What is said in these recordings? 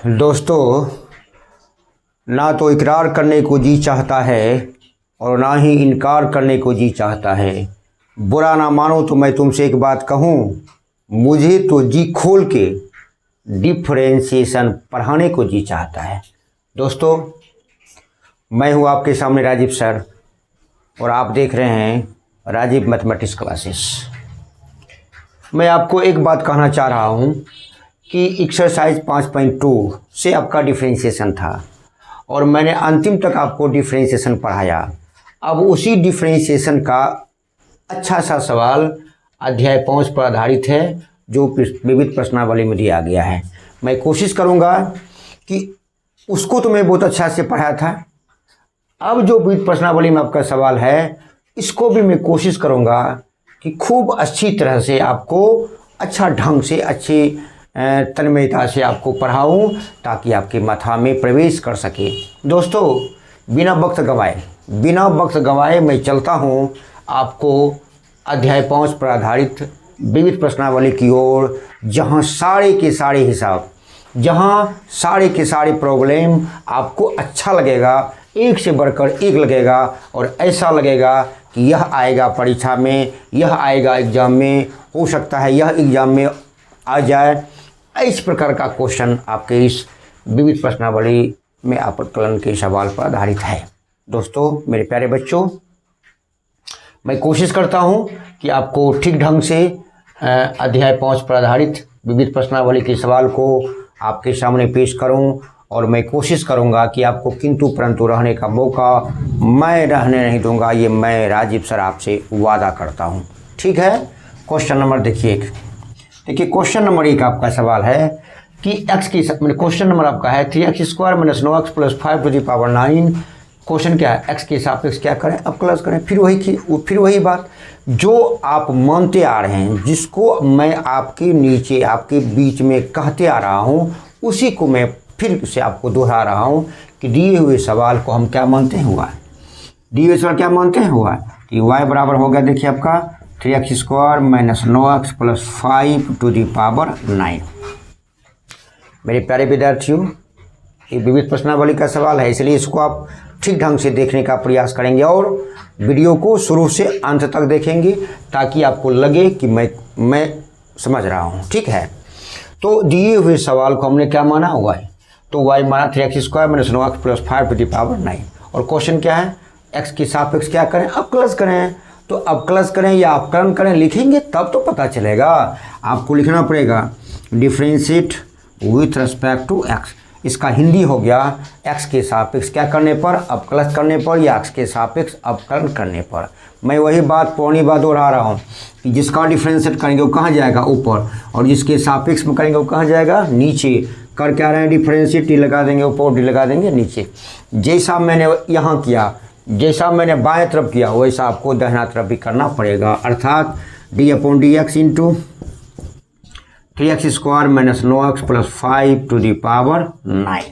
दोस्तों, ना तो इकरार करने को जी चाहता है और ना ही इनकार करने को जी चाहता है। बुरा ना मानो तो मैं तुमसे एक बात कहूँ, मुझे तो जी खोल के डिफरेंशिएशन पढ़ाने को जी चाहता है। दोस्तों, मैं हूँ आपके सामने राजीव सर और आप देख रहे हैं राजीव मैथमेटिक्स क्लासेस। मैं आपको एक बात कहना चाह रहा हूँ कि एक्सरसाइज 5.2 से आपका डिफरेंशिएशन था और मैंने अंतिम तक आपको डिफरेंशिएशन पढ़ाया। अब उसी डिफरेंशिएशन का अच्छा सा सवाल अध्याय 5 पर आधारित है जो विविध प्रश्नावली में दिया गया है। मैं कोशिश करूंगा कि उसको तो मैं बहुत अच्छा से पढ़ाया था। अब जो विविध प्रश्नावली में आपका सवाल है इसको भी मैं कोशिश करूंगा कि खूब अच्छी तरह से आपको अच्छा ढंग से अच्छी तन्मयता से आपको पढ़ाऊं ताकि आपके माथा में प्रवेश कर सके। दोस्तों, बिना वक्त गंवाए मैं चलता हूं आपको अध्याय 5 पर आधारित विविध प्रश्नावली की ओर, जहां सारे के सारे हिसाब, जहां सारे के सारे प्रॉब्लम आपको अच्छा लगेगा, एक से बढ़कर एक लगेगा और ऐसा लगेगा कि यह आएगा परीक्षा में, यह आएगा एग्जाम में, हो सकता है यह एग्जाम में आ जाए। इस प्रकार का क्वेश्चन आपके इस विविध प्रश्नावली में आकलन के सवाल पर आधारित है। दोस्तों, मेरे प्यारे बच्चों, मैं कोशिश करता हूं कि आपको ठीक ढंग से अध्याय 5 पर आधारित विविध प्रश्नावली के सवाल को आपके सामने पेश करूं और मैं कोशिश करूंगा कि आपको किंतु परंतु रहने का मौका मैं रहने नहीं दूंगा। ये मैं राजीव सर आपसे वादा करता हूं। ठीक है, क्वेश्चन नंबर देखिए। क्वेश्चन नंबर 1 आपका सवाल है कि x की क्वेश्चन नंबर आपका है 3x² - 9x + 5 to the power 9। Question क्या है, x के सापेक्ष क्या करें, अवकलन करें। फिर वही बात जो आप मानते आ रहे हैं, जिसको मैं आपके नीचे आपके बीच में कहते आ रहा हूँ, उसी को मैं फिर से आपको दोहरा रहा हूँ कि दिए हुए सवाल को हम क्या मानते हैं हुआ है। दिए हुए सवाल क्या मानते हैं हुआ है कि y बराबर हो गया, देखिए आपका 3x² - 9x + 5 to the power 9। मेरे प्यारे विद्यार्थियों, ये विविध प्रश्नावली का सवाल है, इसलिए इसको आप ठीक ढंग से देखने का प्रयास करेंगे और वीडियो को शुरू से अंत तक देखेंगे ताकि आपको लगे कि मैं समझ रहा हूँ। ठीक है, तो दिए हुए सवाल को हमने क्या माना हुआ है, तो y माना 3x² - 9x + 5 to the power 9। और क्वेश्चन क्या है, x के सापेक्ष क्या करें, अवकलन करें। तो अवकलन करें या अवकलन करें लिखेंगे तब तो पता चलेगा। आपको लिखना पड़ेगा differentiate with respect to x। इसका हिंदी हो गया x के सापेक्ष क्या करने पर, अवकलन करने पर, या x के सापेक्ष अवकलन करने पर। मैं वही बात पुरानी बात दोहरा रहा हूँ कि जिसका डिफरेंशिएट करेंगे वो कहाँ जाएगा, ऊपर, और जिसके सापेक्ष में करेंगे वो कहाँ जाएगा, नीचे। कर क्या रहे हैं, डिफरेंशिएट डी लगा देंगे ऊपर, डी लगा देंगे नीचे। जैसा मैंने यहाँ किया, जैसा मैंने बाएं तरफ किया वैसा आपको दाहिना तरफ भी करना पड़ेगा, अर्थात d/dx into 3x² - 9x + 5 to the power 9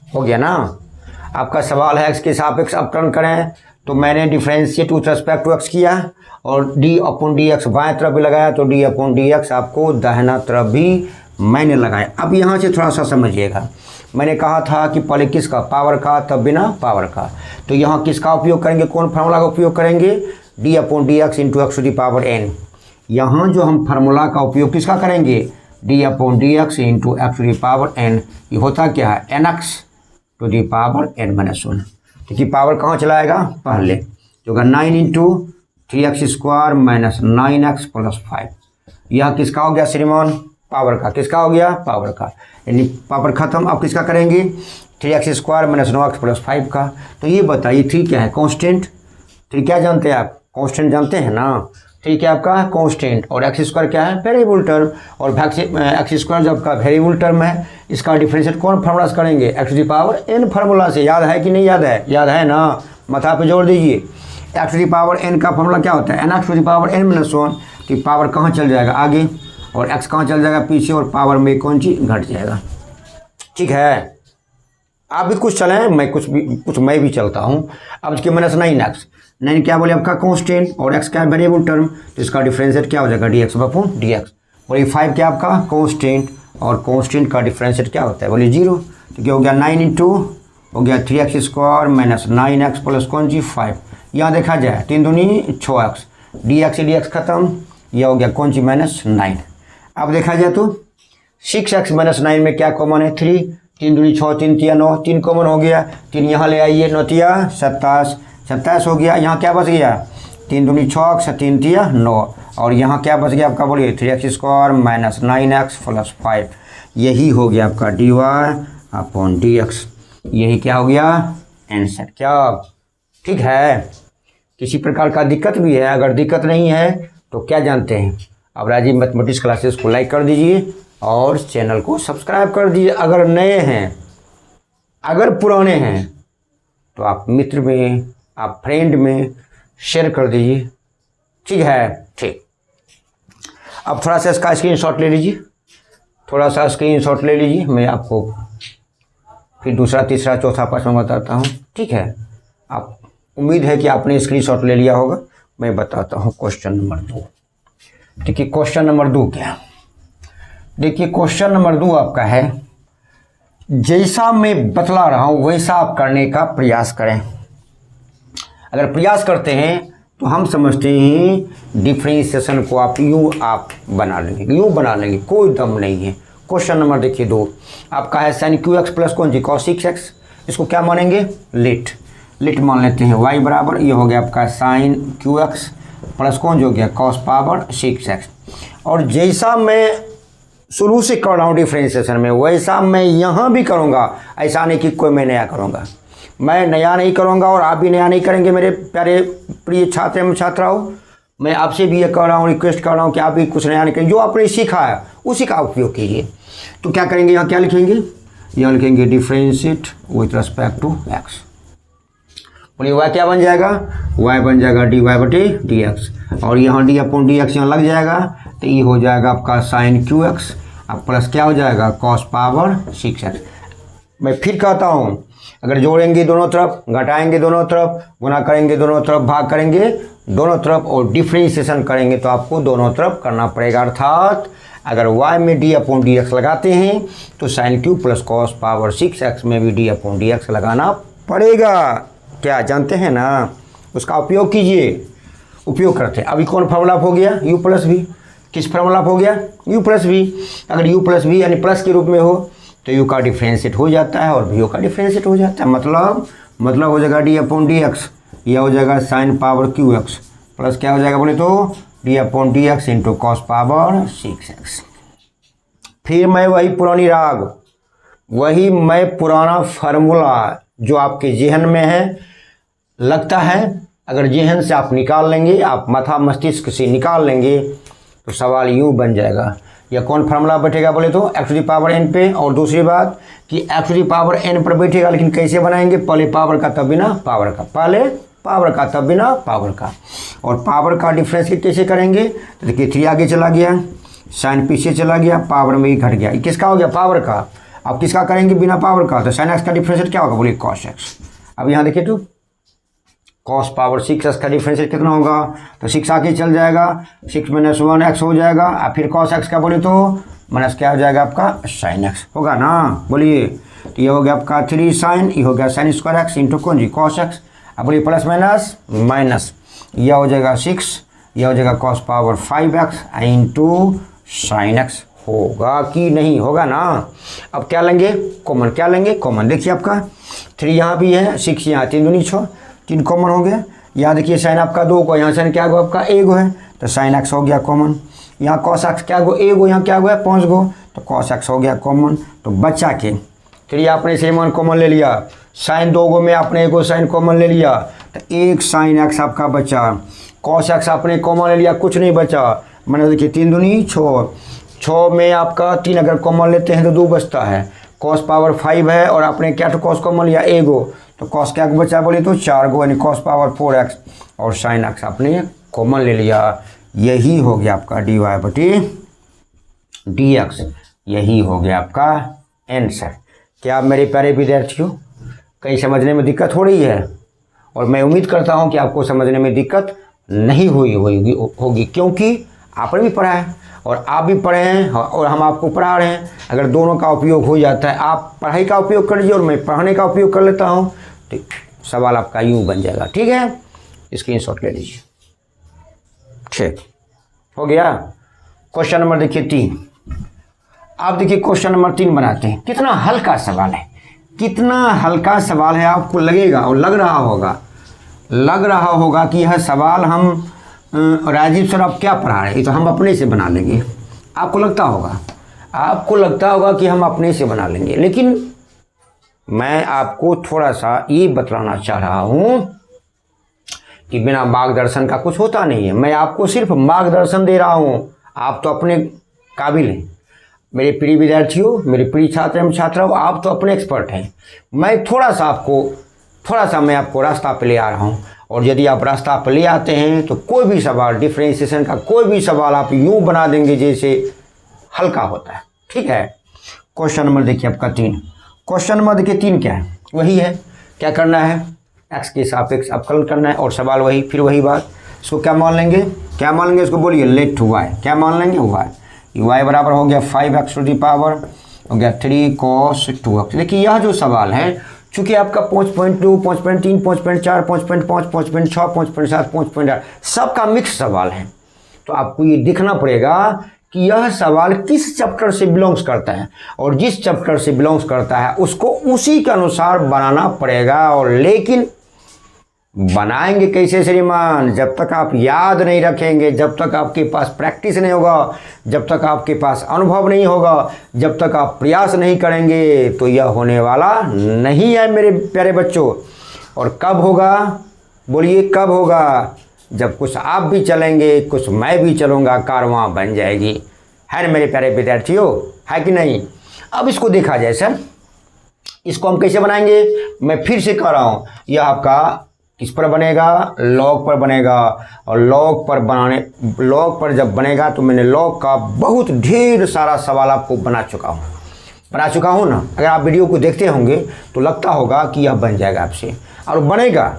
हो गया ना। आपका सवाल है x के सापेक्ष अवकलन करें, तो मैंने differentiate with respect to x किया और d/dx बाएं तरफ भी लगाया, तो d/dx आपको दाहिना तरफ भी मैंने लगाया। अब यहाँ से थोड़ा सा समझिएगा, मैंने कहा था कि पहले किसका, पावर का, तब बिना पावर का। तो यहाँ किसका उपयोग करेंगे, कौन फार्मूला का उपयोग करेंगे, d/dx into x to the power n। यहाँ जो हम फार्मूला का उपयोग किसका करेंगे, d/dx into x to the power n। ये होता क्या है, nx to the power n - 1। क्योंकि पावर कहाँ चलाएगा, पहले जो होगा 9 इंटू 3x² - 9x + 5। यह किसका हो गया श्रीमान, पावर का। किसका हो गया, पावर का, यानी पावर खत्म। अब किसका करेंगे, 3x² - 9x + 5 का। तो ये बताइए 3 क्या है, कांस्टेंट। 3 क्या जानते हैं आप, कांस्टेंट जानते हैं ना। 3 क्या आपका कांस्टेंट और x² क्या है, वेरिएबल टर्म। और x² जब का वेरिएबल टर्म है, इसका डिफरेंशिएट कौन फार्मूला से करेंगे, x to the power n formula से। याद है कि नहीं याद है, याद है ना, माथा पे जोड़ दीजिए। x to the power n का फार्मूला क्या होता है, nx to the power n - 1। तो पावर कहाँ चल जाएगा, आगे, और x कहाँ चल जाएगा, पीछे, और पावर में कौन चीज घट जाएगा। ठीक है, आप भी कुछ चलें, मैं भी चलता हूँ। अब इसके -9x, 9 क्या बोले आपका कांस्टेंट और x क्या वेरिएबल टर्म, तो इसका डिफरेंशिएट क्या हो जाएगा, dx/dx। और ये 5 क्या आपका कांस्टेंट और कांस्टेंट का डिफरेंशिएट क्या होता है, बोलिए 0। तो क्या हो गया 9 इंटू हो गया 3x² माइनस 9x प्लस कौन जी 5। यहाँ देखा जाए 3 दूनी 6x, dx खत्म, यह हो गया कौन सी माइनस 9। अब देखा जाए तो 6x माइनस 9 में क्या कॉमन है 3, 3 दूनी 6, 3 तिया 9, 3 कॉमन हो गया, 3 यहाँ ले आइए 9 तिया 27, 27 हो गया। यहाँ क्या बच गया 3 दूनी 6x 3 तिया 9, और यहाँ क्या बच गया आपका बोलिए 3x² माइनस 9x प्लस 5। यही हो गया आपका dy अपॉन dx। यही क्या हो गया आंसर। क्या ठीक है? किसी प्रकार का दिक्कत भी है? अगर दिक्कत नहीं है तो क्या जानते हैं, अब राजीव मैथमेटिक्स क्लासेस को लाइक कर दीजिए और चैनल को सब्सक्राइब कर दीजिए। अगर नए हैं, अगर पुराने हैं तो आप मित्र में, आप फ्रेंड में शेयर कर दीजिए। ठीक है? ठीक। अब थोड़ा सा इसका स्क्रीनशॉट ले लीजिए, थोड़ा सा स्क्रीनशॉट ले लीजिए, मैं आपको फिर दूसरा तीसरा चौथा पाँचवा बताता हूँ। ठीक है? आप उम्मीद है कि आपने स्क्रीनशॉट ले लिया होगा। मैं बताता हूँ क्वेश्चन नंबर 2। देखिए क्वेश्चन नंबर 2 क्या, देखिए क्वेश्चन नंबर 2 आपका है, जैसा मैं बतला रहा हूँ वैसा आप करने का प्रयास करें। अगर प्रयास करते हैं तो हम समझते हैं डिफरेंशिएशन को आप यूँ आप बना लेंगे, यूँ बना लेंगे, कोई दम नहीं है। क्वेश्चन नंबर देखिए 2 आपका है sin qx प्लस कौन जी cos 6x। इसको क्या मानेंगे लिट मान लेते हैं y बराबर, ये हो गया आपका sin qx प्लस कौन जो हो गया cos पावर 6x। और जैसा मैं शुरू से कर रहा हूँ डिफरेंशिएशन में वैसा मैं यहाँ भी करूँगा। ऐसा नहीं कि कोई मैं नया करूँगा, मैं नया नहीं करूँगा और आप भी नया नहीं करेंगे मेरे प्यारे प्रिय छात्र एवं छात्राओं। मैं आपसे भी ये कह रहा हूँ, रिक्वेस्ट कर रहा हूँ कि आप भी कुछ नया नहीं करेंगे, जो आपने सीखा है उसी का उपयोग कीजिए। तो क्या करेंगे, यहाँ क्या लिखेंगे, यहाँ लिखेंगे differentiate with respect to x। बोलिए y क्या बन जाएगा, y बन जाएगा dy बटे dx, और यहाँ d अपॉन dx यहाँ लग जाएगा तो ये हो जाएगा आपका sin qx, अब प्लस क्या हो जाएगा cos पावर 6x। मैं फिर कहता हूँ, अगर जोड़ेंगे दोनों तरफ, घटाएंगे दोनों तरफ, गुना करेंगे दोनों तरफ, भाग करेंगे दोनों तरफ और डिफरेंशिएशन करेंगे तो आपको दोनों तरफ करना पड़ेगा। अर्थात अगर y में d अपॉन dx लगाते हैं तो sin q plus cos power 6x में भी d अपॉन dx लगाना पड़ेगा। क्या जानते हैं ना? उसका उपयोग कीजिए। उपयोग करते हैं। अभी कौन फार्मूला हो गया u प्लस v, किस फार्मूला हो गया u प्लस v। अगर u प्लस v यानी प्लस के रूप में हो तो u का डिफरेंशिएट हो जाता है और v का डिफरेंशिएट हो जाता है। मतलब हो जाएगा d अपॉन dx, यह हो जाएगा sin पावर qx प्लस क्या हो जाएगा बोले तो d upon dx into cos power 6x। फिर मैं वही पुरानी राग, वही मैं पुराना फार्मूला जो आपके जहन में है, लगता है अगर जहन से आप निकाल लेंगे, आप माथा मस्तिष्क से निकाल लेंगे तो सवाल यूँ बन जाएगा। यह कौन फार्मूला बैठेगा बोले तो x to the power n पे। और दूसरी बात कि x to the power n पर बैठेगा, लेकिन कैसे बनाएंगे, पहले पावर का तब बिना पावर का, पहले पावर का तब बिना पावर का। और पावर का डिफरेंशिएट कैसे करेंगे, तो देखिए 3 आगे चला गया, साइन पीछे चला गया, पावर में ही घट गया। ये किसका हो गया, पावर का। अब किसका करेंगे, बिना पावर का, तो साइन एक्स का डिफरेंशिएट क्या होगा बोलिए cos x। अब यहाँ देखिए तो cos पावर 6x का डिफरेंशिएट कितना होगा, तो 6 आगे चल जाएगा, 6 माइनस 1x हो जाएगा, और फिर cos x का बोले तो माइनस क्या हो जाएगा आपका sin x होगा ना। बोलिए तो ये हो गया आपका 3 sin, ये हो गया sin स्क्वायर x इंटू कौन जी cos x। अब बोलिए प्लस माइनस माइनस, यह हो जाएगा 6, यह हो जाएगा cos power 5x into sin x। होगा कि नहीं, होगा ना। अब क्या लेंगे, कॉमन। क्या लेंगे, कॉमन। देखिए आपका 3 यहाँ भी है, 6 यहाँ, 3 दूनी 6, 3 कॉमन हो गया। यहाँ देखिए साइन आपका 2 को, यहाँ साइन क्या गो आपका 1 गो है, तो साइन एक्स हो गया कॉमन। यहाँ cos x क्या गो 1 गो, यहाँ क्या गो है 5 गो, तो cos x हो गया कॉमन। तो बच्चा के 3 आपने से मान कॉमन ले लिया, साइन 2 गो में आपने 1 गो साइन कॉमन ले लिया, तो 1 साइन एक्स आपका बचा। cos x आपने कॉमन ले लिया, कुछ नहीं बचा, मैंने देखिए 3 दूनी 6, 6 में आपका 3 अगर कॉमन लेते हैं तो 2 बचता है। cos पावर 5 है और आपने क्या तो cos कॉमन लिया 1 गो, तो cos क्या बचा बोले तो 4 गो, यानी cos पावर 4x और sin x आपने कॉमन ले लिया। यही हो गया आपका dy बटे dx, यही हो गया आपका आंसर। क्या मेरे प्यारे विद्यार्थियों कहीं समझने में दिक्कत हो रही है, और मैं उम्मीद करता हूं कि आपको समझने में दिक्कत नहीं हुई होगी, क्योंकि आपने भी पढ़ा है और आप भी पढ़े हैं और हम आपको पढ़ा रहे हैं। अगर दोनों का उपयोग हो जाता है, आप पढ़ाई का उपयोग कर लीजिए और मैं पढ़ाने का उपयोग कर लेता हूँ, तो सवाल आपका यूँ बन जाएगा। ठीक है, स्क्रीनशॉट ले लीजिए। ठीक हो गया। क्वेश्चन नंबर देखिए 3। आप देखिए क्वेश्चन नंबर 3 बनाते हैं। कितना हल्का सवाल है, कितना हल्का सवाल है। आपको लगेगा और लग रहा होगा कि यह सवाल हम राजीव सर आप क्या पढ़ा रहे हैं, तो हम अपने से बना लेंगे। आपको लगता होगा कि हम अपने से बना लेंगे, लेकिन मैं आपको थोड़ा सा ये बतलाना चाह रहा हूँ कि बिना मार्गदर्शन का कुछ होता नहीं है। मैं आपको सिर्फ मार्गदर्शन दे रहा हूँ, आप तो अपने काबिल हैं। मेरे प्रिय विद्यार्थियों, मेरे प्रिय छात्र एवं छात्राओं, आप तो अपने एक्सपर्ट हैं। मैं थोड़ा सा मैं आपको रास्ता पे ले आ रहा हूँ, और यदि आप रास्ता पे ले आते हैं तो कोई भी सवाल, डिफरेंशिएशन का कोई भी सवाल आप यूँ बना देंगे जैसे हल्का होता है। ठीक है। क्वेश्चन नंबर देखिए आपका 3। क्वेश्चन नंबर देखिए 3 क्या है, वही है, क्या करना है, एक्स के सापेक्ष अवकलन करना है, और सवाल वही, फिर वही बात। इसको क्या मान लेंगे, इसको बोलिए लेट वाई। क्या मान लेंगे, वाई बराबर हो गया 5x टू दी पावर हो गया 3 cos 2x। देखिए यह जो सवाल है, चूंकि आपका 5.2, 5.3, 5.4, 5.5, 5.6, 5.7, 5.8 सबका मिक्स सवाल है, तो आपको ये देखना पड़ेगा कि यह सवाल किस चैप्टर से बिलोंग्स करता है, और जिस चैप्टर से बिलोंग्स करता है उसको उसी के अनुसार बनाना पड़ेगा। और लेकिन बनाएंगे कैसे श्रीमान, जब तक आप याद नहीं रखेंगे, जब तक आपके पास प्रैक्टिस नहीं होगा, जब तक आपके पास अनुभव नहीं होगा, जब तक आप प्रयास नहीं करेंगे, तो यह होने वाला नहीं है मेरे प्यारे बच्चों। और कब होगा, बोलिए कब होगा, जब कुछ आप भी चलेंगे, कुछ मैं भी चलूँगा, कारवां बन जाएगी। है ना मेरे प्यारे विद्यार्थियों, है कि नहीं। अब इसको देखा जाए सर, इसको हम कैसे बनाएंगे, मैं फिर से कह रहा हूँ, यह आपका किस पर बनेगा, लॉग पर बनेगा। और लॉग पर जब बनेगा तो मैंने लॉग का बहुत ढेर सारा सवाल आपको बना चुका हूँ ना। अगर आप वीडियो को देखते होंगे तो लगता होगा कि यह बन जाएगा आपसे, और बनेगा।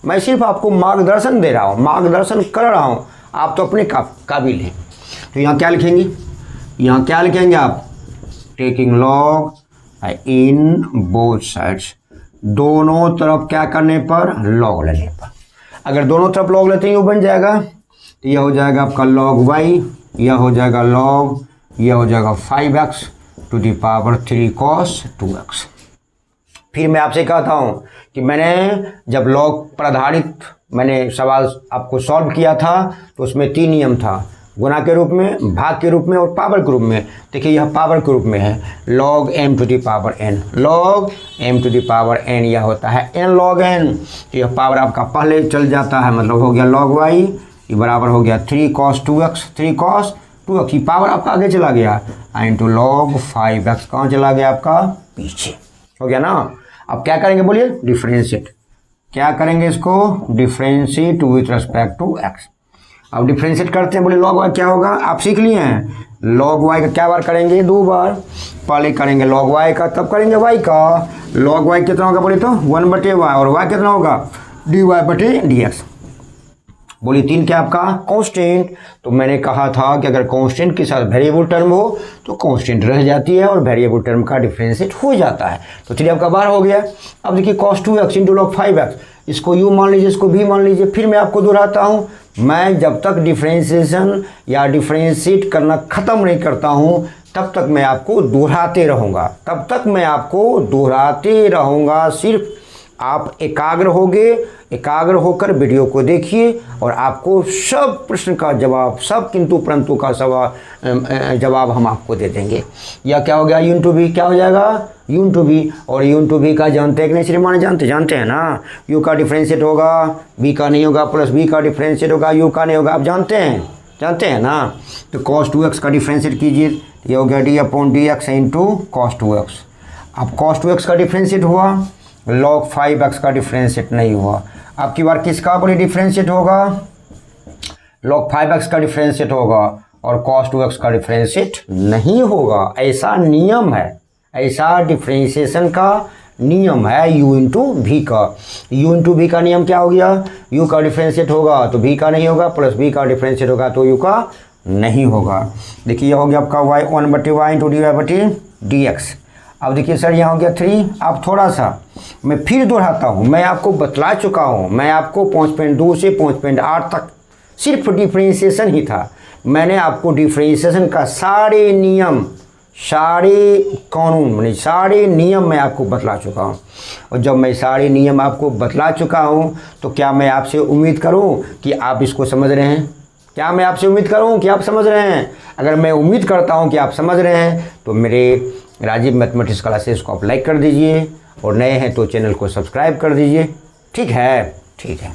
मैं सिर्फ आपको मार्गदर्शन दे रहा हूँ, मार्गदर्शन कर रहा हूँ, आप तो अपने काबिल हैं। तो यहाँ क्या लिखेंगे, आप taking log in both sides, दोनों तरफ क्या करने पर, लॉग लेने पर। अगर दोनों तरफ लॉग लेते हैं ये बन जाएगा, तो यह हो जाएगा आपका लॉग वाई, यह हो जाएगा लॉग, यह हो जाएगा 5x to the power 3 cos 2x। फिर मैं आपसे कहता हूँ कि मैंने जब लॉग पर आधारित मैंने सवाल आपको सॉल्व किया था तो उसमें 3 नियम था, गुणा के रूप में, भाग के रूप में और पावर के रूप में। देखिए यह पावर के रूप में है, log m to the power n, log m to the power n, यह होता है n log n। तो यह पावर आपका पहले चल जाता है, मतलब हो गया log y, ये बराबर हो गया 3 cos 2x, 3 cos 2x, ये पावर आपका आगे चला गया, इंटू log 5x कहाँ चला गया आपका, पीछे हो गया ना। अब क्या करेंगे बोलिए, डिफ्रेंशिएट। क्या करेंगे इसको, differentiate with respect to x। अब डिफ्रेंशिएट करते हैं, बोले लॉग वाई क्या होगा, आप सीख लिए हैं। लॉग वाई का क्या बार करेंगे, 2 बार। पहले करेंगे लॉग वाई का, तब करेंगे वाई का। लॉग वाई कितना होगा बोले तो 1/y, और वाई कितना होगा, dy/dx। बोलिए 3 क्या आपका कांस्टेंट। तो मैंने कहा था कि अगर कांस्टेंट के साथ वेरिएबल टर्म हो तो कांस्टेंट रह जाती है और वेरिएबल टर्म का डिफरेंशिएट हो जाता है। तो 3 आपका बार हो गया। अब देखिए cos 2x into log 5x, इसको यू मान लीजिए, इसको भी मान लीजिए। फिर मैं आपको दोहराता हूँ, मैं जब तक डिफरेंशिएशन या डिफरेंशिएट करना ख़त्म नहीं करता हूँ तब तक मैं आपको दोहराते रहूँगा। सिर्फ आप एकाग्र होकर वीडियो को देखिए और आपको सब प्रश्न का जवाब, सब किंतु परंतु का जवाब हम आपको दे देंगे। या क्या हो गया, यून टू बी क्या हो जाएगा, यून टू बी। और यून टू बी का जानते हैं कि नहीं श्रीमान, जानते हैं ना। यू का डिफरेंशिएट होगा, बी का नहीं होगा, प्लस बी का डिफरेंशिएट होगा, यू का नहीं होगा। आप जानते हैं ना। तो cos 2x का डिफरेंशिएट कीजिए, ये हो गया d/dx इंटू cos 2x। अब cos 2x का डिफरेंशिएट हुआ, log 5x का डिफरेंशिएट नहीं हुआ। अब की बार किसका बोले डिफरेंशिएट होगा, log 5x का डिफरेंशिएट होगा और cos 2x का डिफरेंशिएट नहीं होगा। ऐसा नियम है, ऐसा डिफरेंशिएशन का नियम है u इंटू भी का। u इंटू भी का नियम क्या हो गया, u का डिफरेंशिएट होगा तो v का नहीं होगा, प्लस v का डिफरेंशिएट होगा तो u का नहीं होगा। देखिए ये हो गया आपका y 1/y इंटू dy/dx। अब देखिए सर यहाँ हो गया 3। अब थोड़ा सा मैं फिर दोहराता हूँ, मैं आपको बतला चुका हूँ, मैं आपको 5.2 से 5.8 तक सिर्फ डिफ्रेंशिएशन ही था। मैंने आपको डिफ्रेंशिएशन का सारे नियम, सारे कानून, माने सारे नियम मैं आपको बतला चुका हूँ। और जब मैं सारे नियम आपको बतला चुका हूँ तो क्या मैं आपसे उम्मीद करूँ कि आप इसको समझ रहे हैं? क्या मैं आपसे उम्मीद करूँ कि आप समझ रहे हैं? अगर मैं उम्मीद करता हूँ कि आप समझ रहे हैं तो मेरे राजीव मैथमेटिक्स क्लासेस को आप लाइक कर दीजिए, और नए हैं तो चैनल को सब्सक्राइब कर दीजिए। ठीक है, ठीक है।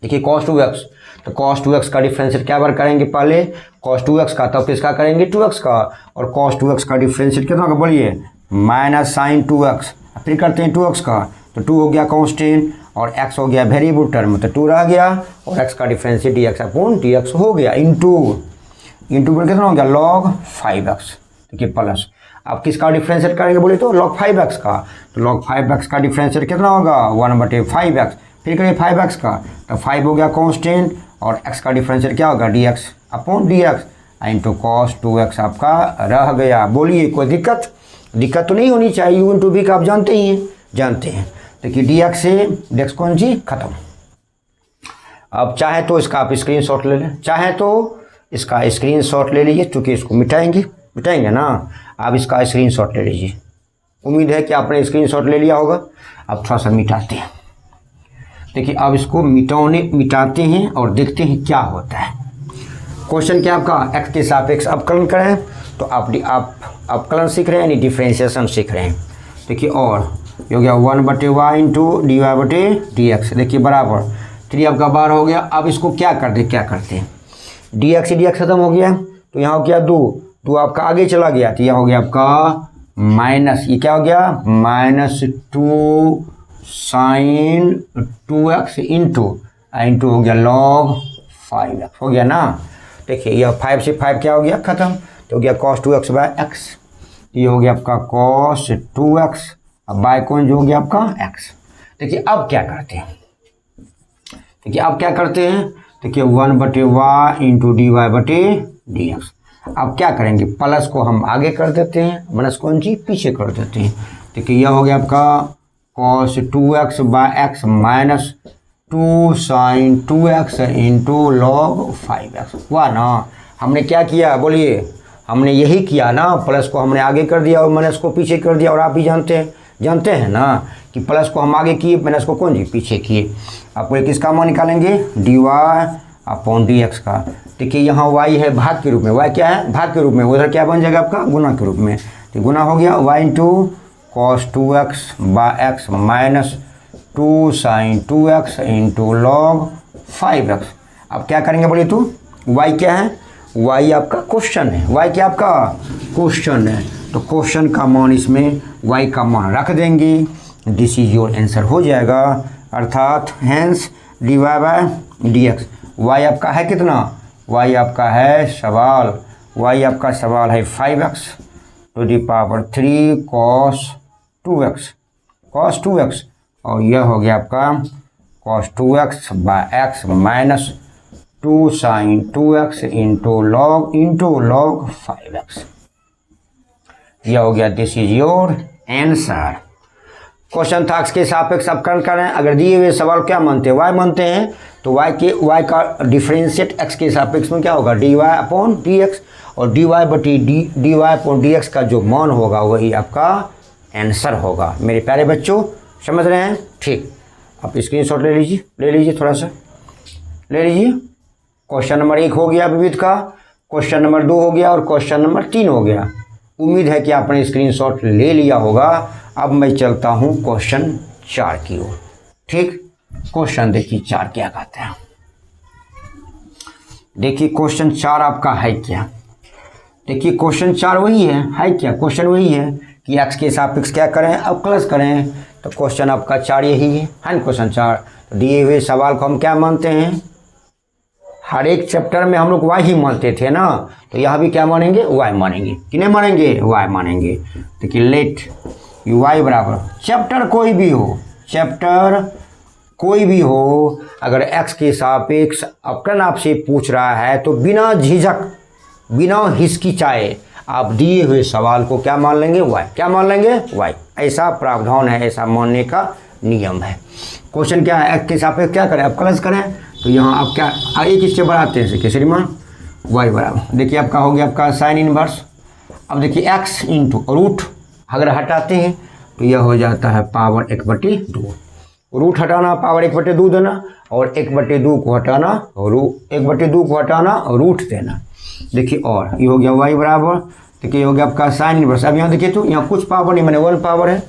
देखिए cos 2x, तो cos 2x का डिफरेंशिएट क्या बार करेंगे? पहले cos 2x का, तब किसका करेंगे? 2x का। और cos 2x का डिफरेंशिएट कितना होगा बोलिए? Minus sine 2x। फिर करते हैं 2x का, तो 2 हो गया कांस्टेंट और x हो गया वेरिएबल टर्म, तो 2 रह गया, और x का डिफरेंशिएट dx/dx हो गया इंटू कितना हो गया? log 5x। देखिए प्लस, अब किसका डिफरेंशिएट करेंगे बोले तो log 5x का, तो log 5x का डिफरेंशिएट कितना होगा? 1/5x। फिर करिए 5x का, तो 5 हो गया कांस्टेंट, और x का डिफरेंशिएट क्या होगा? dx/dx इंटू cos 2x आपका रह गया। बोलिए कोई दिक्कत तो नहीं होनी चाहिए। u इंटू v का आप जानते ही हैं, जानते हैं। देखिए dx से dx कौन सी खत्म। अब चाहे तो इसका आप स्क्रीनशॉट ले लें, चाहे तो इसका स्क्रीनशॉट ले लीजिए, क्योंकि इसको मिटाएंगे ना। आप इसका स्क्रीनशॉट ले लीजिए। उम्मीद है कि आपने स्क्रीनशॉट ले लिया होगा। अब थोड़ा सा मिटाते हैं। देखिए अब इसको मिटाते हैं और देखते हैं क्या होता है। क्वेश्चन क्या आपका? x के सापेक्ष अवकलन करें, तो आप अवकलन सीख रहे हैं यानी डिफरेंशिएशन सीख रहे हैं। देखिए और ये हो गया 1/y इंटू dy/dx। देखिए बराबर 3 आपका बार हो गया। अब इसको क्या करते हैं? dx से dx खत्म हो गया, तो यहाँ हो गया 2 आपका आगे चला गया, तो यह हो गया आपका माइनस, ये क्या हो गया? -2 साइन 2x इंटू हो गया log 5x हो गया ना। देखिए यह 5 से 5 क्या हो गया? खत्म, तो हो गया cos 2x/x। ये हो गया आपका cos 2x, अब बाय कौन जो हो गया आपका x। देखिए अब क्या करते हैं? देखिए 1/y इंटू dy/dx। अब क्या करेंगे? प्लस को हम आगे कर देते हैं, माइनस कौन सी पीछे कर देते हैं। देखिए यह हो गया आपका cos 2x/x minus 2 sine 2x into log 5x। हुआ ना। हमने क्या किया बोलिए? हमने यही किया ना, प्लस को हमने आगे कर दिया और माइनस को पीछे कर दिया। और आप भी जानते हैं ना कि प्लस को हम आगे किए, माइनस को कौन जी पीछे किए। आपको किसका मान निकालेंगे? dy/dx का। देखिए यहाँ y है भाग के रूप में, y क्या है? भाग के रूप में। उधर क्या बन जाएगा आपका? गुना के रूप में। तो गुना हो गया y into cos 2x/x minus 2 sine 2x into log 5x। अब क्या करेंगे बोलिए? तो y क्या है? y आपका क्वेश्चन है। y क्या आपका? क्वेश्चन है। तो क्वेश्चन का मान इसमें y का मान रख देंगे, दिस इज योर आंसर हो जाएगा। अर्थात हैंस dy/dx। y आपका है कितना? y आपका है सवाल, y आपका सवाल है 5x to the power 3 cos 2x, और यह हो गया आपका cos 2x/x minus 2 sine 2x into log 5x। यह हो गया, this is your answer. Question था x के सापेक्ष अवकलन करें। अगर दिए हुए सवाल क्या मानते हैं? y मानते हैं, तो y का डिफरेंशिएट x के सापेक्ष में क्या होगा? dy/dx, और dy/dx का जो मान होगा वही आपका आंसर होगा। मेरे प्यारे बच्चों समझ रहे हैं? ठीक। आप स्क्रीनशॉट ले लीजिए, थोड़ा सा ले लीजिए। क्वेश्चन नंबर 1 हो गया विविध का, क्वेश्चन नंबर 2 हो गया, और क्वेश्चन नंबर 3 हो गया। उम्मीद है कि आपने स्क्रीनशॉट ले लिया होगा। अब मैं चलता हूं क्वेश्चन 4 की ओर। ठीक, क्वेश्चन देखिए 4 क्या कहते हैं। देखिए क्वेश्चन 4 आपका है क्या? देखिए क्वेश्चन 4 वही है क्या? क्वेश्चन वही है कि x के सापेक्ष क्या करें? अवकलन करें। तो क्वेश्चन आपका 4 यही है ना। क्वेश्चन 4 तो दिए हुए सवाल को हम क्या मानते हैं? हर एक चैप्टर में हम लोग y ही मानते थे ना, तो यहाँ भी क्या मानेंगे? y मानेंगे। किन्हें मानेंगे? y मानेंगे। देखिए लेट y बराबर, चैप्टर कोई भी हो, चैप्टर कोई भी हो, अगर x के सापेक्ष अवकलन आपसे पूछ रहा है तो बिना झिझक, बिना हिचकिचाए आप दिए हुए सवाल को क्या मान लेंगे, y। क्या मान लेंगे, y। ऐसा प्रावधान है, ऐसा मानने का नियम है। क्वेश्चन क्या है, x के सापेक्ष क्या करें, अवकलन करें, तो यहाँ आप क्या एक स्टेप बढ़ाते हैं इसे, श्रीमान y बराबर, देखिए आपका हो गया आपका साइन इनवर्स। अब देखिए x इंटू रूट अगर हटाते हैं तो यह हो जाता है पावर 1/2। रूट हटाना पावर 1/2 देना, और 1/2 को हटाना और 1/2 को हटाना और रूट देना। देखिए और ये हो गया y बराबर, देखिए ये हो गया आपका साइन इनवर्स। अब यहाँ देखिए तो यहाँ कुछ पावर नहीं, मैंने 1 पावर है।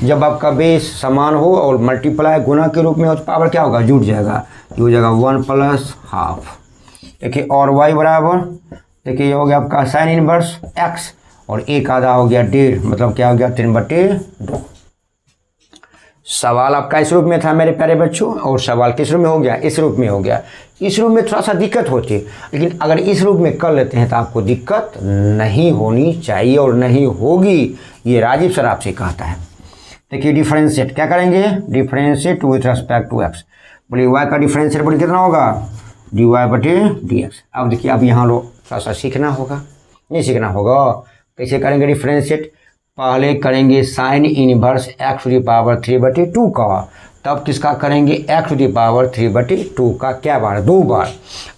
जब आपका बेस समान हो और मल्टीप्लाई गुना के रूप में हो तो पावर क्या होगा, जुट जाएगा, ये हो जाएगा 1 + हाफ। देखिए और y बराबर, देखिए ये हो गया आपका साइन इनवर्स x, और एक आधा हो गया 1.5, मतलब क्या हो गया 3/2। सवाल आपका इस रूप में था मेरे प्यारे बच्चों, और सवाल किस रूप में हो गया, इस रूप में हो गया। इस रूप में थोड़ा सा दिक्कत होती है, लेकिन अगर इस रूप में कर लेते हैं तो आपको दिक्कत नहीं होनी चाहिए और नहीं होगी, ये राजीव सर आपसे कहता है। देखिए डिफरेंशिएट क्या करेंगे, differentiate with respect to x। बोलिए y का डिफरेंशिएट बोलिए कितना होगा, dy/dx। अब देखिए अब यहाँ लो थोड़ा सा सीखना होगा, नहीं सीखना होगा, कैसे करेंगे डिफरेंशिएट, पहले करेंगे साइन इनवर्स x⁵3/2 का, तब किसका करेंगे x⁵3/2 का क्या बार, 2 बार।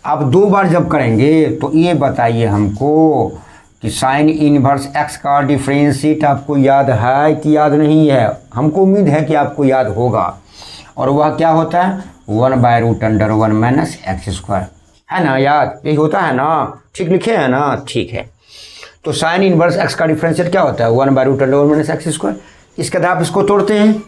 अब 2 बार जब करेंगे तो ये बताइए हमको कि साइन इनवर्स x का डिफरेंशिएट आपको याद है कि याद नहीं है, हमको उम्मीद है कि आपको याद होगा, और वह क्या होता है 1/√1 - x², है ना, याद यही होता है ना, ठीक लिखे हैं ना, ठीक है। तो साइन इनवर्स x का डिफरेंशिएट क्या होता है 1/√1 - x²। इसके बाद आप इसको तोड़ते हैं,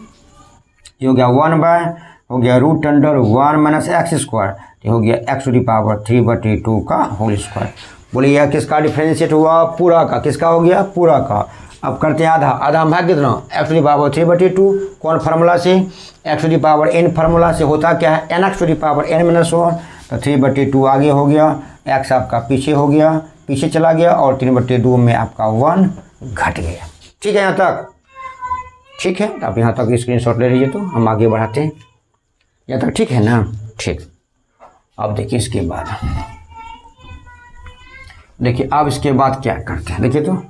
ये हो गया 1 हो गया √1 - x², ये हो गया x⁵3/2 का होल स्क्वायर। बोलिए यह किसका डिफरेंशिएट हुआ, पूरा का, किसका हो गया, पूरा का। अब करते हैं आधा, आधा हम भाग कितना, x⁵3/2, कौन फार्मूला से, x⁴n फार्मूला से होता क्या है nx⁴n-1, तो 3/2 आगे हो गया, x आपका पीछे हो गया, पीछे चला गया, और 3/2 में आपका 1 घट गया। ठीक है यहाँ तक, ठीक है, आप यहाँ तक स्क्रीनशॉट ले लीजिए, तो हम आगे बढ़ाते हैं यहाँ तक, ठीक है ना, ठीक। अब देखिए इसके बाद, देखिए अब इसके बाद क्या करते हैं, देखिए तो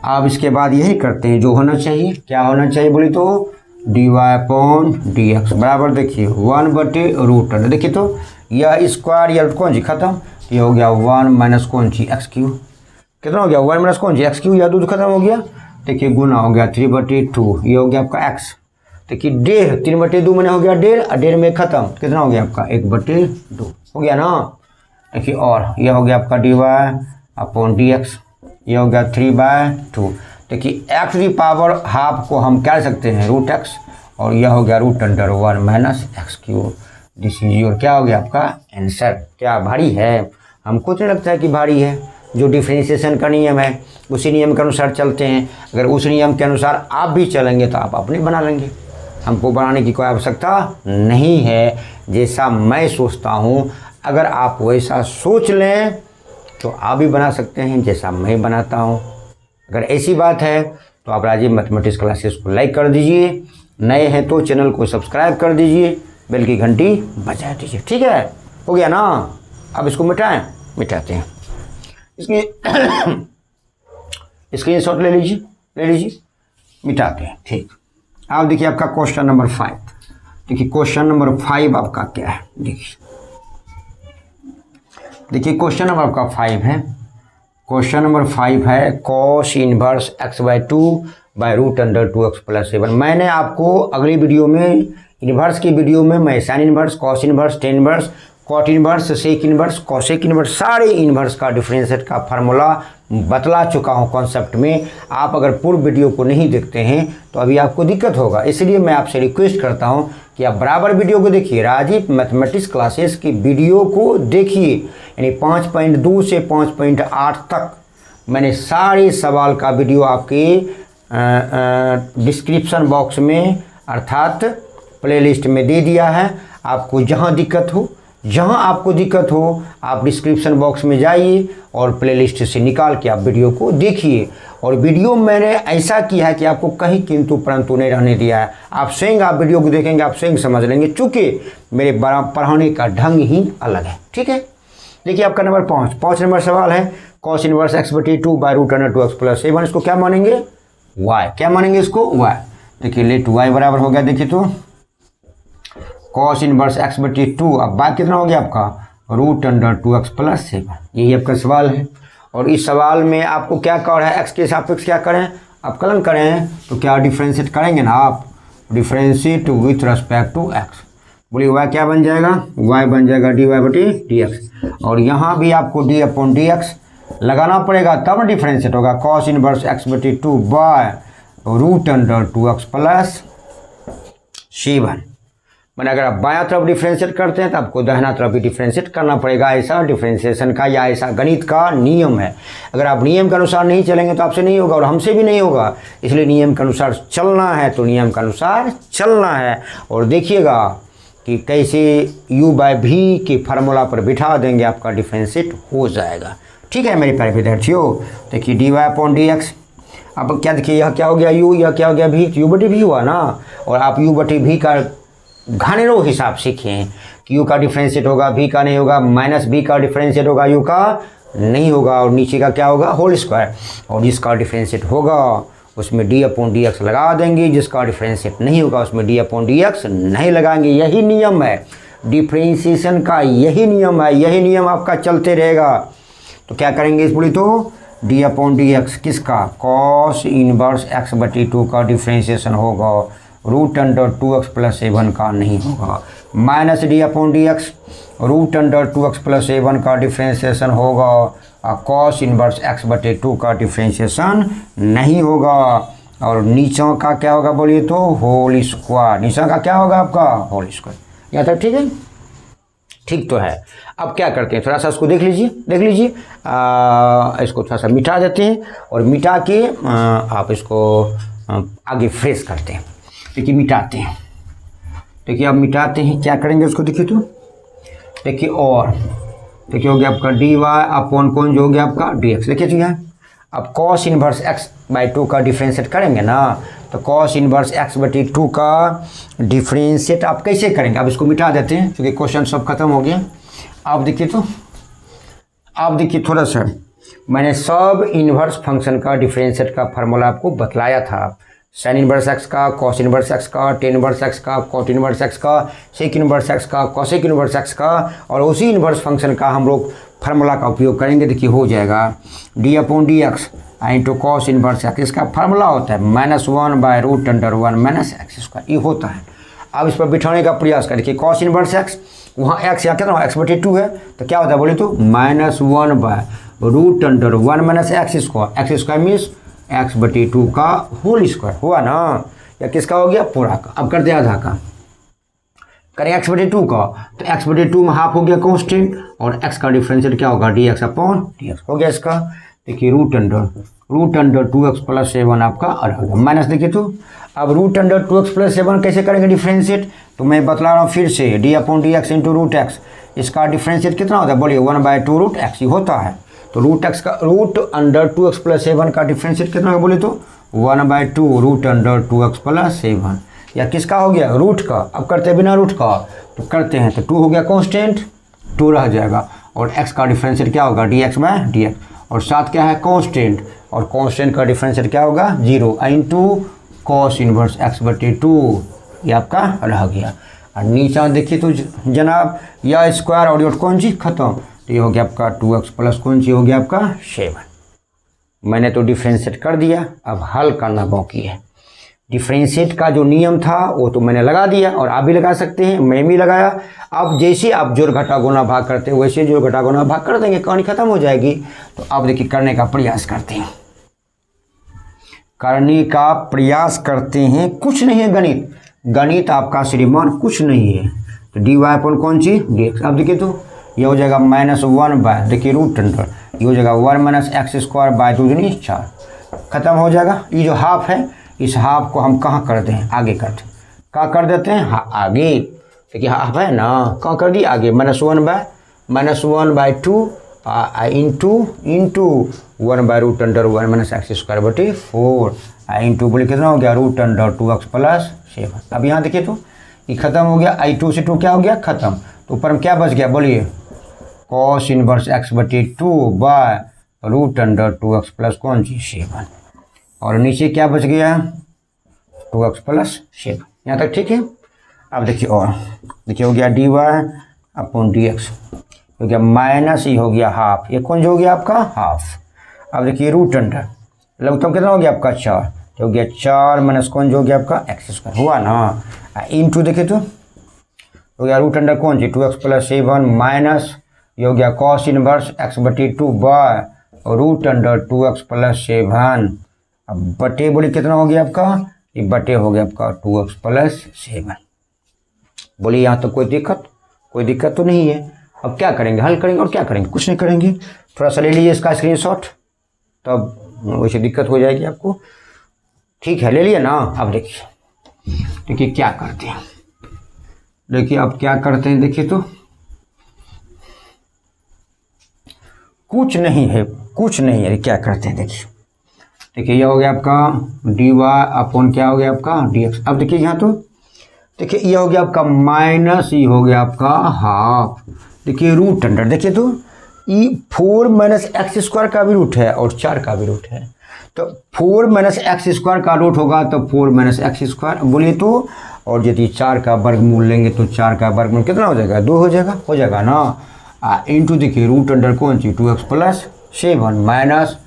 अब इसके बाद यही करते हैं जो होना चाहिए। क्या होना चाहिए बोली तो dy/dx बराबर, देखिए 1/√, देखिए तो यह स्क्वायर या कौन जी खत्म, ये हो गया 1 - कौन सी x3, कितना हो गया 1 - कौन सी x3, या दूध खत्म हो गया, देखिए गुना हो गया 3/2, ये हो गया आपका x, देखिए 1.5, 3/2 मैंने हो गया 1.5, और 1.5 में खत्म, कितना हो गया आपका 1/2 हो गया ना। देखिए और यह हो गया आपका dy/dx, ये हो गया 3/2। देखिए x⁵½ को हम क्या सकते हैं √x, और यह हो गया √1 - x³। दिस इज योर क्या हो गया आपका आंसर। क्या भारी है, हमको तो लगता है कि भारी है। जो डिफरेंशिएशन का नियम है उसी नियम के अनुसार चलते हैं, अगर उस नियम के अनुसार आप भी चलेंगे तो आप अपने बना लेंगे, हमको बनाने की कोई आवश्यकता नहीं है। जैसा मैं सोचता हूँ अगर आप वैसा सोच लें तो आप भी बना सकते हैं जैसा मैं बनाता हूँ। अगर ऐसी बात है तो आप राजीव मैथमेटिक्स क्लासेस को लाइक कर दीजिए, नए हैं तो चैनल को सब्सक्राइब कर दीजिए, बेल की घंटी बजा दीजिए। ठीक है, हो गया ना। अब इसको मिटाएं, मिटाते हैं, इसकी स्क्रीनशॉट ले लीजिए, मिटाते हैं। ठीक, आप देखिए आपका क्वेश्चन नंबर 5, देखिए क्वेश्चन नंबर 5 आपका क्या है, देखिए क्वेश्चन नंबर आपका 5 है, क्वेश्चन नंबर 5 है cos इनवर्स x/2/√2x + 7। मैंने आपको अगली वीडियो में, इनवर्स की वीडियो में मैं sine inverse, cos inverse, tan inverse, cot inverse, sec inverse, cosec inverse, सारे इनवर्स का डिफरेंशिएट का फार्मूला बतला चुका हूं कॉन्सेप्ट में। आप अगर पूर्व वीडियो को नहीं देखते हैं तो अभी आपको दिक्कत होगा, इसलिए मैं आपसे रिक्वेस्ट करता हूं कि आप बराबर वीडियो को देखिए, राजीव मैथमेटिक्स क्लासेस की वीडियो को देखिए, यानी 5.2 से 5.8 तक मैंने सारे सवाल का वीडियो आपके डिस्क्रिप्शन बॉक्स में अर्थात प्लेलिस्ट में दे दिया है। आपको जहां दिक्कत हो जहां आपको दिक्कत हो आप डिस्क्रिप्शन बॉक्स में जाइए और प्लेलिस्ट से निकाल के आप वीडियो को देखिए। और वीडियो मैंने ऐसा किया है कि आपको कहीं किंतु परंतु नहीं रहने दिया है। आप स्वयं आप वीडियो को देखेंगे, आप स्वयं समझ लेंगे, चूँकि मेरे पढ़ाने का ढंग ही अलग है। ठीक है, देखिए आपका नंबर 5 नंबर सवाल है cos inverse x/2 by root under 2x plus 7। इसको क्या मानेंगे? y। क्या मानेंगे इसको? y। देखिए लेट y बराबर हो गया, देखिए तो cos इनवर्स x/2, अब बाय कितना हो गया आपका? Root under 2x plus 7। यही आपका सवाल है। और इस सवाल में आपको क्या कर रहा है, x के सापेक्ष क्या करें? अवकलन करें तो क्या डिफ्रेंशिएट करेंगे ना आप, differentiate with respect to x। बोलिए y क्या बन जाएगा? y बन जाएगा dy/dx। और यहाँ भी आपको d/dx लगाना पड़ेगा, तब डिफ्रेंशिएट होगा। cos inverse x/2 by root under 2x plus 7। मैंने अगर आप बायां तरफ डिफ्रेंशिएट करते हैं तो आपको दाहिना तरफ भी डिफ्रेंशिएट करना पड़ेगा। ऐसा डिफ्रेंशिएशन का या ऐसा गणित का नियम है। अगर आप नियम के अनुसार नहीं चलेंगे तो आपसे नहीं होगा और हमसे भी नहीं होगा। इसलिए नियम के अनुसार चलना है तो नियम के अनुसार चलना है। और देखिएगा कि कैसे u/v के फार्मूला पर बिठा देंगे, आपका डिफ्रेंशिएट हो जाएगा। ठीक है मेरे प्यारे विद्यार्थियों, देखिए dy/dx। अब क्या देखिए, यह क्या हो गया u, यह क्या हो गया v, u/v हुआ ना। और आप u/v का घनेरों हिसाब सीखें कि u का डिफ्रेंशिएट होगा, v का नहीं होगा, माइनस v का डिफ्रेंशिएट होगा, u का नहीं होगा, और नीचे का क्या होगा? Whole square. और जिसका डिफ्रेंशिएट होगा उसमें d/dx लगा देंगे, जिसका डिफ्रेंशिएट नहीं होगा उसमें d/dx नहीं लगाएंगे। यही नियम है डिफ्रेंशिएशन का, यही नियम है, यही नियम आपका चलते रहेगा। तो क्या करेंगे इस बोली तो d/dx किसका? cos इनवर्स x/2 का डिफ्रेंशिएशन होगा, रूट अंडर 2x प्लस 7 का नहीं होगा। Minus d/dx root under 2x plus 7 का डिफ्रेंशिएशन होगा, और cos इनवर्स x/2 का डिफ्रेंशिएशन नहीं होगा। और नीचों का क्या होगा बोलिए तो होल स्क्वायर। नीचों का क्या होगा आपका? Whole square. यहाँ तक ठीक है? ठीक तो है। अब क्या करते हैं, थोड़ा सा इसको देख लीजिए, इसको थोड़ा सा मिटा देते हैं और मिटा के आप इसको आगे फ्रेश करते हैं। देखिए मिटाते हैं, देखिए अब मिटाते हैं, क्या करेंगे उसको देखिए तो देखिए, और देखिए हो गया आपका dy/कौन जो हो गया आपका dx। देखिए तो यहाँ अब cos इनवर्स x/2 का डिफ्रेंशिएट करेंगे ना, तो cos इनवर्स x/2 का डिफ्रेंशिएट आप कैसे करेंगे? अब इसको मिटा देते हैं क्योंकि क्वेश्चन सब खत्म हो गया। आप देखिए तो, आप देखिए थोड़ा सा मैंने सब इन्वर्स फंक्शन का डिफ्रेंशिएट का फार्मूला आपको बतलाया था। साइन इनवर्स x का, कॉस इनवर्स x का, टेन इनवर्स x का, कॉट इनवर्स x का, सेक इनवर्स x का, कॉसेक इनवर्स x का, और उसी इनवर्स फंक्शन का हम लोग फार्मूला का उपयोग करेंगे। देखिए हो जाएगा d/dx into cos inverse x। इसका फार्मूला होता है -1 by root under 1 minus x²। ये होता है। अब इस पर बिठाने का प्रयास करें। देखिए कॉस इनवर्स x, वहाँ x या कितना x/2 है, तो क्या होता है बोले तो -1 by root under 1 minus x²। x² means x/2 का होल स्क्वायर हुआ ना, या किसका हो गया? पूरा का। अब करते आधा का, करें x/2 का, तो x/2 में हाफ हो गया कांस्टेंट, और x का डिफरेंशिएट क्या होगा? dx/dx हो गया इसका। देखिए रूट अंडर 2x प्लस 7 आपका अलग है, माइनस। देखिए तो अब रूट अंडर 2x प्लस 7 कैसे करेंगे डिफरेंशिएट? तो मैं बतला रहा हूँ फिर से, d/dx इंटू रूट x। इसका डिफरेंशिएट कितना होता है बोलिए? 1/2 रूट x ही होता है। तो रूट x का रूट अंडर 2x प्लस 7 का डिफरेंशिएट कितना है बोले तो 1/2 रूट अंडर 2x प्लस 7, या किसका हो गया? रूट का। अब करते हैं बिना रूट का, तो करते हैं तो 2 हो गया कांस्टेंट, 2 रह जाएगा, और x का डिफरेंशिएट क्या होगा? dx/dx, और साथ क्या है? कांस्टेंट, और कांस्टेंट का डिफरेंशिएट क्या होगा? 0 इंटू कॉस इनवर्स x/2, ये आपका रह गया। और नीचे देखिए तो जनाब यह स्क्वायर और ये कौन चीज़ खत्म, तो ये हो गया आपका 2x प्लस कौन सी हो गया आपका 7। मैंने तो डिफ्रेंशिएट कर दिया, अब हल करना बाकी है। डिफ्रेंशिएट का जो नियम था वो तो मैंने लगा दिया, और आप भी लगा सकते हैं, मैं भी लगाया। अब जैसे आप जोड़ घटा गुना भाग करते हैं वैसे जोड़ घटा गुना भाग कर देंगे, कहानी खत्म हो जाएगी। तो अब देखिए करने का प्रयास करते हैं, करने का प्रयास करते हैं। कुछ नहीं है गणित, गणित आपका श्रीमान कुछ नहीं है। तो dy कौन सी dx। अब देखिए तो ये हो जाएगा -1 बाय, देखिए रूट अंडर, ये हो जाएगा 1 माइनस x² बाय 2 दूनी 4, खत्म हो जाएगा। ये जो हाफ है, इस हाफ को हम कहाँ कर दें? आगे करते हैं। कहाँ कर देते हैं? हाँ आगे। देखिए हाफ है ना, कहाँ कर दिया आगे -1/2 इंटू 1/√1 माइनस एक्स स्क्वायर बटे 4 इंटू बोले कितना हो गया √2x + 7। अब यहाँ देखिए तो ये खत्म हो गया, I2 से 2 क्या हो गया खत्म, तो ऊपर में क्या बच गया बोलिए cos इनवर्स x बटे 2/√2x + कौन सी 7, और नीचे क्या बच गया 2x + 7। यहाँ तक ठीक है। अब देखिए और देखिए हो गया dy/dx हो गया माइनस ही हो गया हाफ, ये कौन जो हो गया आपका हाफ। अब देखिए √, लघुत्तम कितना हो गया आपका 4, तो हो गया 4 माइनस कौन जो हो गया आपका एक्स स्क्वायर हुआ ना, इंटू देखिए तो हो गया √, कौन सी 2x + 7 माइनस ये हो गया cos इनवर्स x बटे 2/√2x + 7। अब बटे बोले कितना हो गया आपका, ये बटे हो गया आपका 2x + 7। बोलिए यहाँ तो कोई दिक्कत तो नहीं है। अब क्या करेंगे, हल करेंगे और क्या करेंगे, कुछ नहीं करेंगे, थोड़ा सा ले लीजिए इसका स्क्रीनशॉट, तब वैसे दिक्कत हो जाएगी आपको। ठीक है ले लिया ना। अब देखिए क्या करते हैं, देखिए अब क्या करते हैं, देखिए तो कुछ नहीं है क्या करते हैं, देखिए यह हो गया आपका dy/, क्या हो गया आपका dx। अब देखिए यहाँ तो देखिए यह हो गया आपका माइनस ये हो गया आपका हाफ, देखिए √, देखिए तो ये 4 माइनस एक्स स्क्वायर का भी रूट है और 4 का भी रूट है, तो 4 माइनस एक्स स्क्वायर का रूट होगा तो 4 माइनस एक्स स्क्वायर बोलिए तो, और यदि 4 का वर्गमूल लेंगे तो 4 का वर्गमूल कितना हो जाएगा 2 हो जाएगा ना, इंटू देखिए √, कौन सी 2x + 7 minus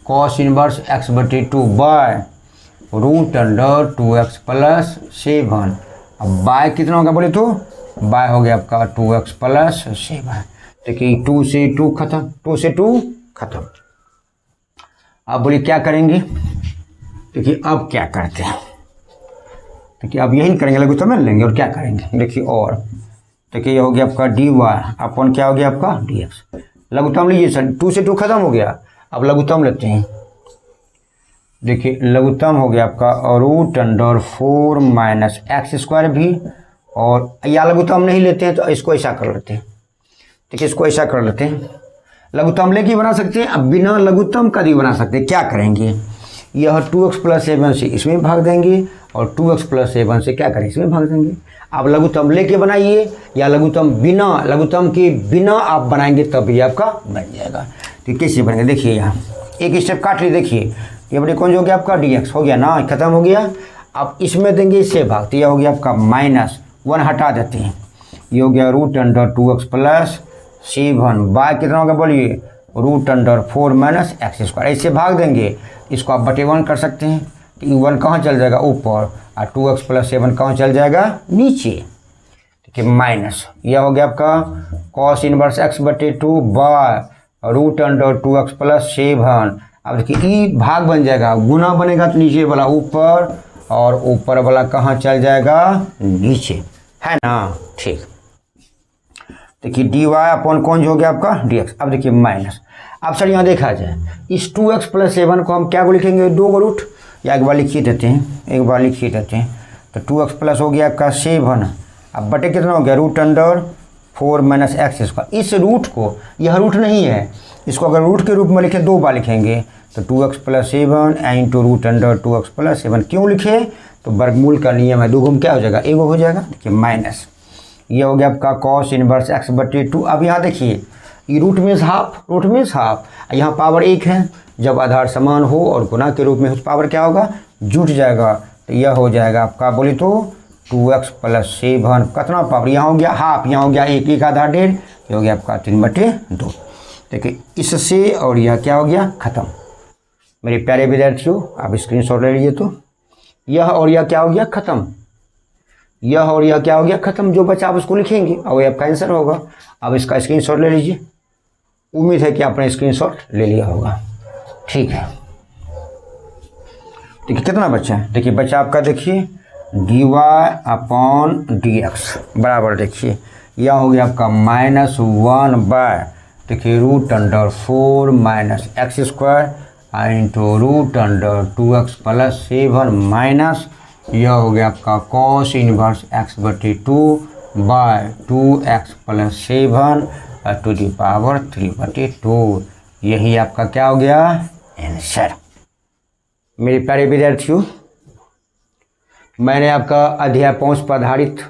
cos inverse x बटे 2/√2x + 7। अब बाय कितना होगा बोले तो बाय हो गया आपका 2x + 7। देखिए 2 से 2 खत्म। अब बोलिए क्या करेंगे, देखिए अब क्या करते हैं, देखिए अब यही करेंगे, लघुत्तम लेंगे और क्या करेंगे, देखिए और देखिए ये हो गया आपका dy/, क्या हो गया आपका dx। लघुत्तम लीजिए सर, 2 से 2 खत्म हो गया, अब लघुत्तम लेते हैं। देखिए लघुत्तम हो गया आपका √4 माइनस एक्स स्क्वायर भी, और या लघुत्तम नहीं लेते हैं तो इसको ऐसा कर लेते हैं, देखिए इसको ऐसा कर लेते हैं, लघुत्तम लेके बना सकते हैं, अब बिना लघुत्तम का भी बना सकते हैं। क्या करेंगे, यह 2x + 7 से इसमें भाग देंगे और 2x + 7 से क्या करेंगे इसमें भाग देंगे। आप लघुत्तम लेके बनाइए या लघुत्तम के बिना आप बनाएंगे तब भी आपका बन जाएगा। तो कैसे बनेंगे, देखिए यहाँ एक स्टेप काट लीजिए, देखिए ये बड़े कौन जो हो गया आपका dx हो गया ना, खत्म हो गया। अब इसमें देंगे इससे भाग, तो यह हो गया आपका -1 हटा देते हैं, ये हो गया √2x + 7 बाय कितना होगा बोलिए √4 माइनस एक्स स्क्वायर, ऐसे भाग देंगे, इसको आप बटे 1 कर सकते हैं, तो 1 कहाँ चल जाएगा ऊपर और 2x + 7 कहाँ चल जाएगा नीचे। देखिए माइनस यह हो गया आपका cos इनवर्स x बटे 2/√2x + 7। अब देखिए ई भाग बन जाएगा, गुना बनेगा तो नीचे वाला ऊपर और ऊपर वाला कहाँ चल जाएगा नीचे, है ना। ठीक, देखिए dy/, कौन जो हो गया आपका dx। अब देखिए माइनस, अब सर यहाँ देखा जाए इस 2x + 7 को हम क्या को लिखेंगे 2 को रूट, या एक बार लिखिए देते हैं, तो 2x प्लस हो गया आपका 7, अब बटे कितना हो गया √4 माइनस एक्स स्क्वायर। इस रूट को, यह रूट नहीं है, इसको अगर रूट के रूप में लिखें 2 बार लिखेंगे तो 2x + 7 इंटू √2x + 7 क्यों लिखे, तो वर्गमूल का नियम है, 2 गुम क्या हो जाएगा 1 हो जाएगा। देखिए माइनस ये हो गया आपका cos इनवर्स x बटे 2। अब यहाँ देखिए ये रूट मीन्स हाफ, यहाँ पावर 1 है, जब आधार समान हो और गुना के रूप में हो तो पावर क्या होगा जुट जाएगा, तो यह हो जाएगा आपका बोले तो 2x + 7 कितना पावर, यहाँ हो गया हाफ, यहाँ हो गया 1 आधार 1.5, ये हो गया आपका 3/2। देखिए इससे और यह क्या हो गया खत्म। मेरे प्यारे विद्यार्थियों आप स्क्रीनशॉट ले लीजिए, तो यह और यह क्या हो गया खत्म, यह और यह क्या हो गया खत्म, जो बचा आप उसको लिखेंगे और वही आपका आंसर होगा। अब इसका स्क्रीनशॉट ले लीजिए, उम्मीद है कि आपने स्क्रीनशॉट ले लिया होगा। ठीक है, देखिए कितना बचा है, देखिए बचा आपका देखिए dy/dx बराबर, देखिए यह हो गया आपका -1 देखिए √4 minus x square into √2x + 7 minus यह हो गया आपका cos इनवर्स x बटे 2 by 2x plus 7 to the power 3/2। यही आपका क्या हो गया आंसर। मेरे प्यारे विद्यार्थियों, मैंने आपका अध्याय 5 पर आधारित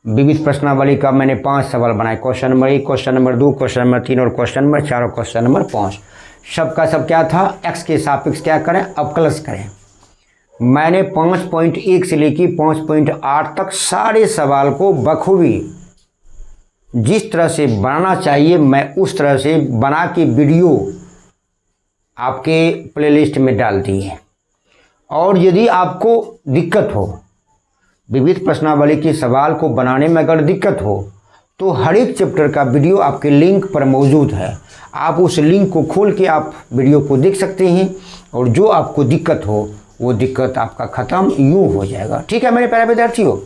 विविध प्रश्नावली का मैंने 5 सवाल बनाए। Question number 1, question number 2, question number 3 और क्वेश्चन नंबर 4 और क्वेश्चन नंबर 5। सबका सब क्या था, x के सापेक्ष क्या करें, अवकलज करें। मैंने 5.1 से लेकर 5.8 तक सारे सवाल को बखूबी जिस तरह से बनाना चाहिए मैं उस तरह से बना के वीडियो आपके प्लेलिस्ट में डाल दी है। और यदि आपको दिक्कत हो, विविध प्रश्नावली के सवाल को बनाने में अगर दिक्कत हो, तो हर एक चैप्टर का वीडियो आपके लिंक पर मौजूद है। आप उस लिंक को खोल के आप वीडियो को देख सकते हैं और जो आपको दिक्कत हो वो दिक्कत आपका ख़त्म यूँ हो जाएगा। ठीक है मेरे प्यारे विद्यार्थियों।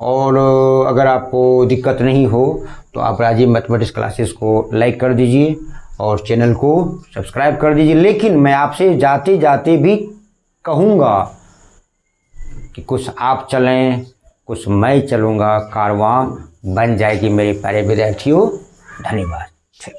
और अगर आपको दिक्कत नहीं हो तो आप राजीव मैथमेटिक्स क्लासेस को लाइक कर दीजिए और चैनल को सब्सक्राइब कर दीजिए। लेकिन मैं आपसे जाते जाते भी कहूँगा कि कुछ आप चलें, कुछ मैं चलूँगा, कारवां बन जाएगी मेरे प्यारे विद्यार्थियों। धन्यवाद। ठीक।